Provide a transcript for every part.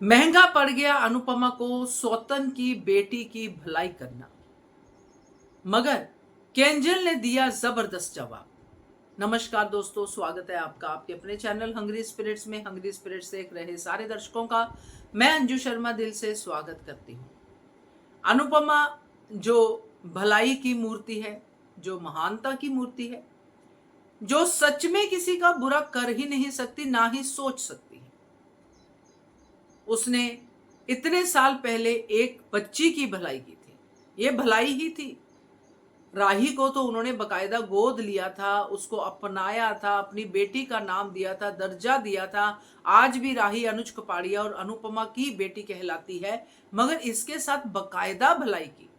महंगा पड़ गया अनुपमा को सौतन की बेटी की भलाई करना, मगर केंजल ने दिया जबरदस्त जवाब। नमस्कार दोस्तों, स्वागत है आपका आपके अपने चैनल हंग्री स्पिरिट्स में। हंग्री स्पिरिट्स देख रहे सारे दर्शकों का मैं अंजू शर्मा दिल से स्वागत करती हूँ। अनुपमा जो भलाई की मूर्ति है, जो महानता की मूर्ति है, जो सच में किसी का बुरा कर ही नहीं सकती, ना ही सोच सकती है। उसने इतने साल पहले एक बच्ची की भलाई की थी। ये भलाई ही थी। राही को तो उन्होंने बकायदा गोद लिया था, उसको अपनाया था, अपनी बेटी का नाम दिया था, दर्जा दिया था। आज भी राही अनुज कपाड़िया और अनुपमा की बेटी कहलाती है, मगर इसके साथ बकायदा भलाई की,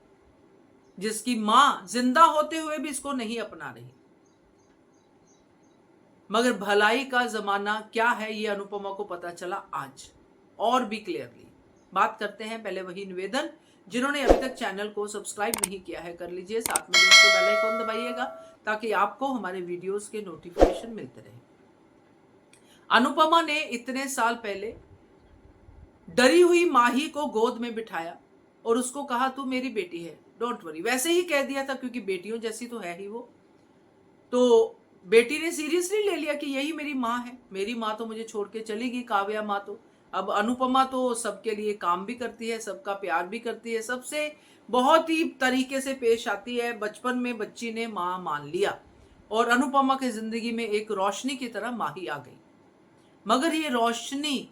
जिसकी मां जिंदा होते हुए भी इसको नहीं अपना रही। मगर भलाई का जमाना क्या है ये अनुपमा को पता चला आज, और भी क्लियरली। बात करते हैं। पहले वही निवेदन, जिन्होंने अभी तक चैनल को सब्सक्राइब नहीं किया है कर लीजिए, साथ में दोस्तों बेल आइकन दबाइएगा ताकि आपको हमारे वीडियोस के नोटिफिकेशन मिलते रहे। अनुपमा ने इतने साल पहले डरी हुई माही को गोद में बिठाया और उसको कहा तू मेरी बेटी है, डोंट वरी। वैसे ही कह दिया था क्योंकि बेटियों जैसी तो है ही वो। तो बेटी ने सीरियसली ले लिया कि यही मेरी माँ है। मेरी माँ तो मुझे छोड़ के चली गई, काव्या माँ तो। अब अनुपमा तो सबके लिए काम भी करती है, सबका प्यार भी करती है, सबसे बहुत ही तरीके से पेश आती है। बचपन में बच्ची ने माँ मान लिया और अनुपमा की जिंदगी में एक रोशनी की तरह माही आ गई। मगर ये रोशनी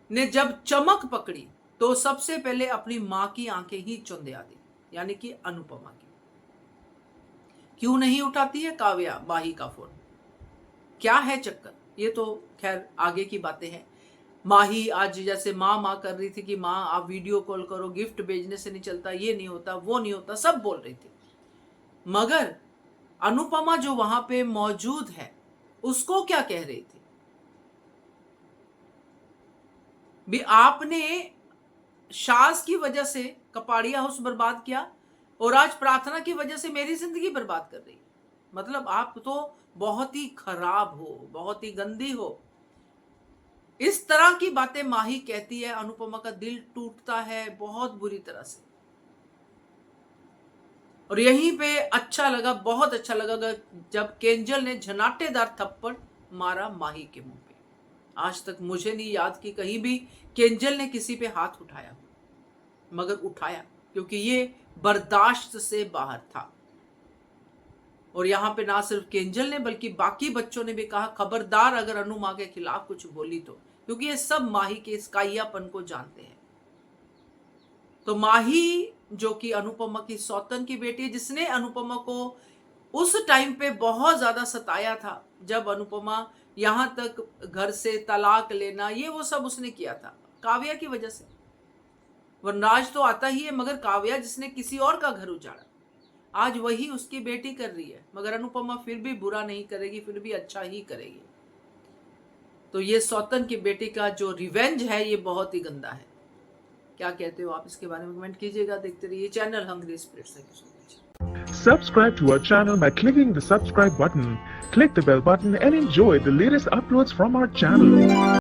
ने जब चमक पकड़ी तो सबसे पहले अपनी माँ की आंखें ही चुंधिया दी, यानी कि अनुपमा की। क्यों नहीं उठाती है काव्या माही का फोन? क्या है चक्कर? ये तो खैर आगे की बातें हैं। माही आज जैसे माँ कर रही थी कि माँ आप वीडियो कॉल करो, गिफ्ट भेजने से नहीं चलता, ये नहीं होता, वो नहीं होता, सब बोल रही थी। मगर अनुपमा जो वहां पे मौजूद है उसको क्या कह रही थी? भी आपने सास की वजह से कपाड़िया हाउस बर्बाद किया और आज प्रार्थना की वजह से मेरी जिंदगी बर्बाद कर रही। मतलब आप तो बहुत ही खराब हो, बहुत ही गंदी हो। इस तरह की बातें माही कहती है, अनुपमा का दिल टूटता है बहुत बुरी तरह से। और यहीं पे अच्छा लगा, बहुत अच्छा लगा जब केंजल ने झनाटेदार थप्पड़ मारा माही के मुंह पे। आज तक मुझे नहीं याद कि कहीं भी केंजल ने किसी पे हाथ उठाया, मगर उठाया क्योंकि ये बर्दाश्त से बाहर था। और यहाँ पे ना सिर्फ केंजल ने बल्कि बाकी बच्चों ने भी कहा खबरदार अगर अनु माँ के खिलाफ कुछ बोली तो, क्योंकि ये सब माही के इस काइयापन को जानते हैं। तो माही जो कि अनुपमा की सौतन की बेटी है, जिसने अनुपमा को उस टाइम पे बहुत ज्यादा सताया था, जब अनुपमा यहां तक घर से तलाक लेना ये वो सब उसने किया था काव्या की वजह से। वरनाज तो आता ही है, मगर काव्या जिसने किसी और का घर उजाड़ा, आज वही उसकी बेटी कर रही है। मगर अनुपमा फिर भी बुरा नहीं करेगी, फिर भी अच्छा ही करेगी। तो ये सौतन की बेटी का जो रिवेंज है ये बहुत ही गंदा है। क्या कहते हो आप इसके बारे में कमेंट कीजिएगा। देखते रहिए channel hungry spirits. Subscribe to our channel by clicking the subscribe button. Click the bell button and enjoy the latest uploads from our channel.